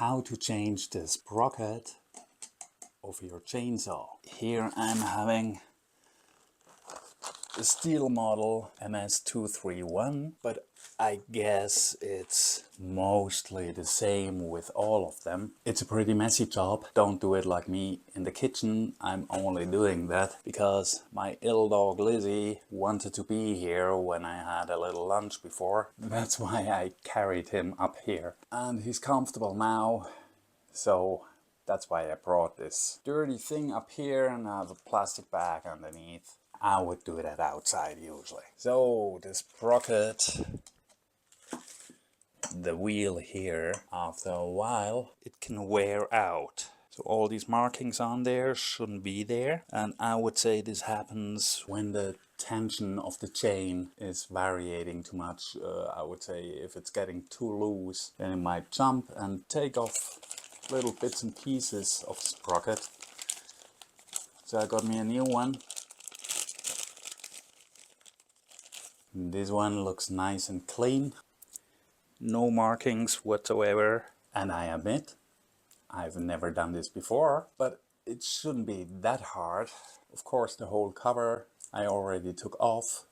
how to change the sprocket of your chainsaw. Here I'm having the Stihl model MS231, but I guess it's mostly the same with all of them. It's a pretty messy job. Don't do it like me in the kitchen. I'm only doing that because my ill dog Lizzy wanted to be here when I had a little lunch before. That's why I carried him up here. And he's comfortable now, so that's why I brought this dirty thing up here and I have a plastic bag underneath. I would do that outside usually. So the sprocket, the wheel here, after a while it can wear out. So all these markings on there shouldn't be there, and I would say this happens when the tension of the chain is varying too much. I would say if it's getting too loose, then it might jump and take off little bits and pieces of the sprocket. So I got me a new one. This one looks nice and clean. No markings whatsoever. And I admit, I've never done this before, but it shouldn't be that hard. Of course, the whole cover I already took off.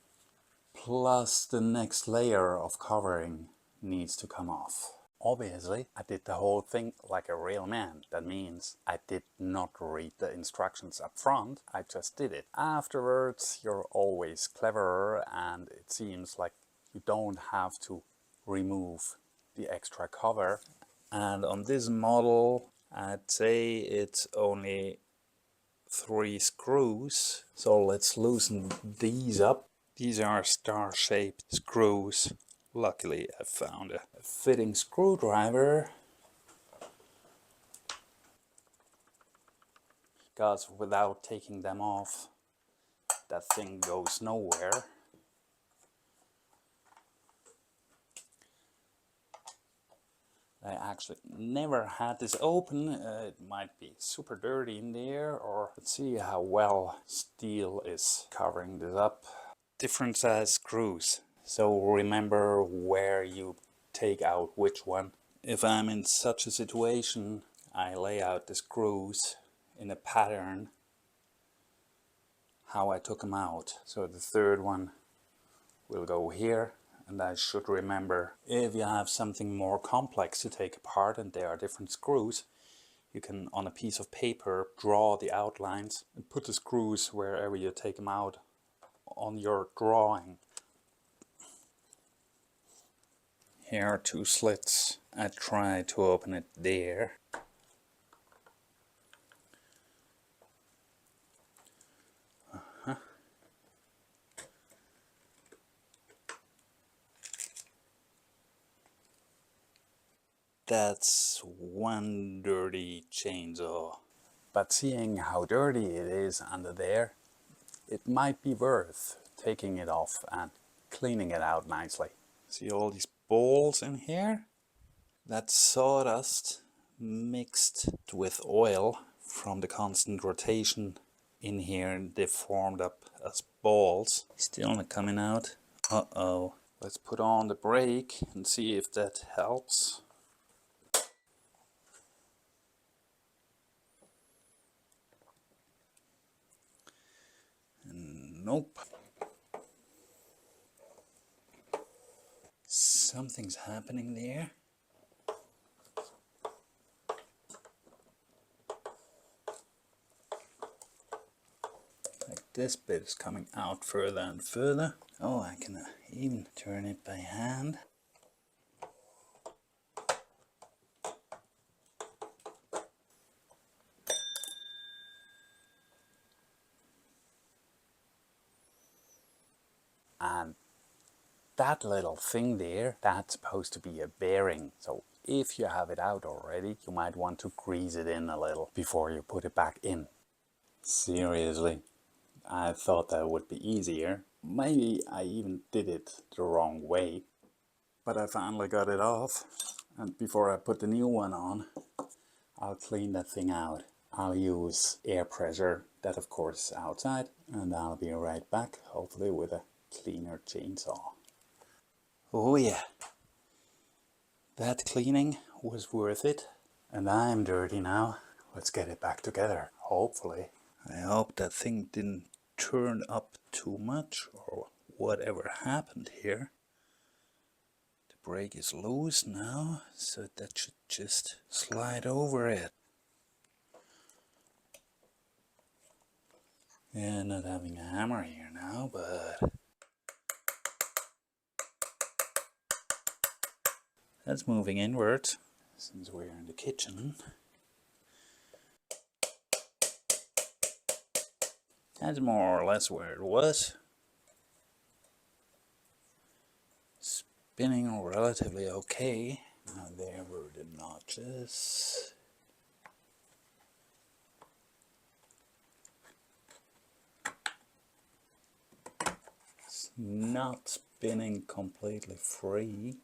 Plus the next layer of covering needs to come off. Obviously, I did the whole thing like a real man. That means I did not read the instructions up front, I just did it. Afterwards, you're always cleverer and it seems like you don't have to remove the extra cover. And on this model, I'd say it's only 3 screws. So let's loosen these up. These are star-shaped screws. Luckily, I found a fitting screwdriver, because without taking them off, that thing goes nowhere. I actually never had this open. It might be super dirty in there, or let's see how well Stihl is covering this up. Different size screws. So remember where you take out which one. If I'm in such a situation, I lay out the screws in a pattern how I took them out. So the third one will go here, and I should remember, if you have something more complex to take apart and there are different screws, you can on a piece of paper draw the outlines and put the screws wherever you take them out on your drawing. Here are 2 slits. I tried to open it there. That's one dirty chainsaw. But seeing how dirty it is under there, it might be worth taking it off and cleaning it out nicely. See all these balls in here? That's sawdust mixed with oil from the constant rotation in here, and they formed up as balls. Still not coming out. Uh-oh. Let's put on the brake and see if that helps. Nope. Something's happening there. Like this bit is coming out further and further. Oh, I can even turn it by hand. And that little thing there, that's supposed to be a bearing. So if you have it out already, you might want to grease it in a little before you put it back in. Seriously, I thought that would be easier. Maybe I even did it the wrong way. But I finally got it off. And before I put the new one on, I'll clean that thing out. I'll use air pressure, that of course is outside. And I'll be right back, hopefully with a cleaner chainsaw. Oh yeah, that cleaning was worth it. And I'm dirty now. Let's get it back together, hopefully. I hope that thing didn't turn up too much or whatever happened here. The brake is loose now, so that should just slide over it. Yeah, not having a hammer here now, but that's moving inwards since we're in the kitchen. That's more or less where it was. Spinning relatively okay. Now there were the notches. It's not spinning completely free.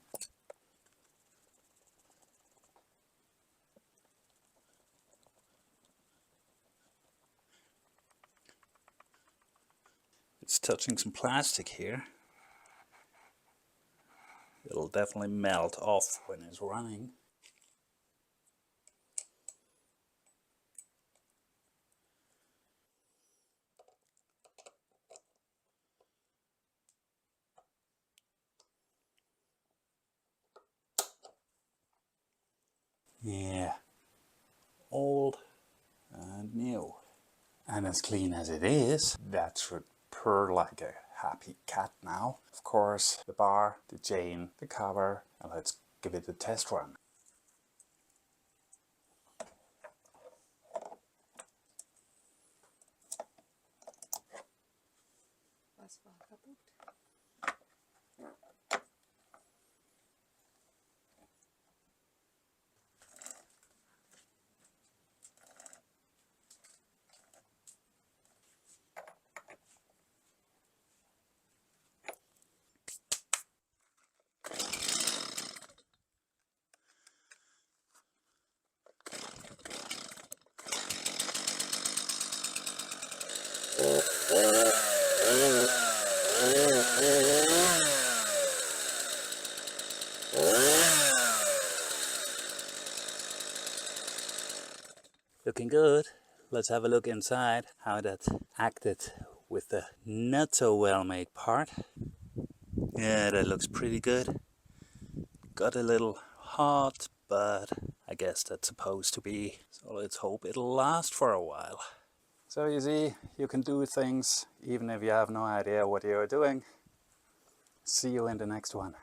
It's touching some plastic here. It'll definitely melt off when it's running. Yeah, old and new. And as clean as it is, that should purr like a happy cat now. Of course, the bar, the chain, the cover, and let's give it a test run. Looking good. Let's have a look inside how that acted with the not so well made part. Yeah, that looks pretty good. Got a little hot, but I guess that's supposed to be. So let's hope it'll last for a while. So you see, you can do things even if you have no idea what you're doing. See you in the next one.